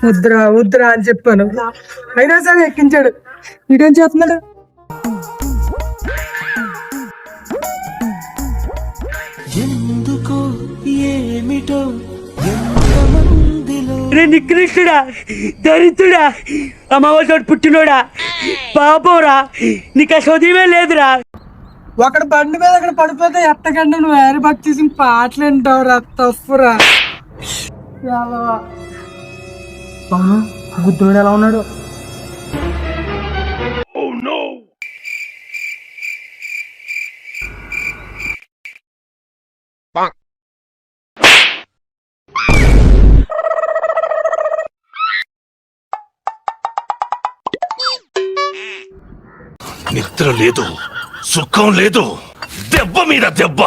వద్దురా వద్దురా అని చెప్పాను, అయినా సరే ఎక్కించాడు. ఇటేం చేస్తున్నాడు? ఎందుకో ఏమిటో నికృష్టుడా, దరిద్రుడా, అమావాసోడు పుట్టినోడా, పాపోరా, నీకు ఆ చదివే లేదురా. ఒకడు బండి మీద అక్కడ పడిపోతే ఎట్టకండి నువ్వు వేరే భక్తి చేసి పాటలు వింటావురా, తప్పురా. అవును, గుద్దుడు ఎలా ఉన్నాడు? నిద్ర లేదు, సుఖం లేదు, దెబ్బ మీద దెబ్బ.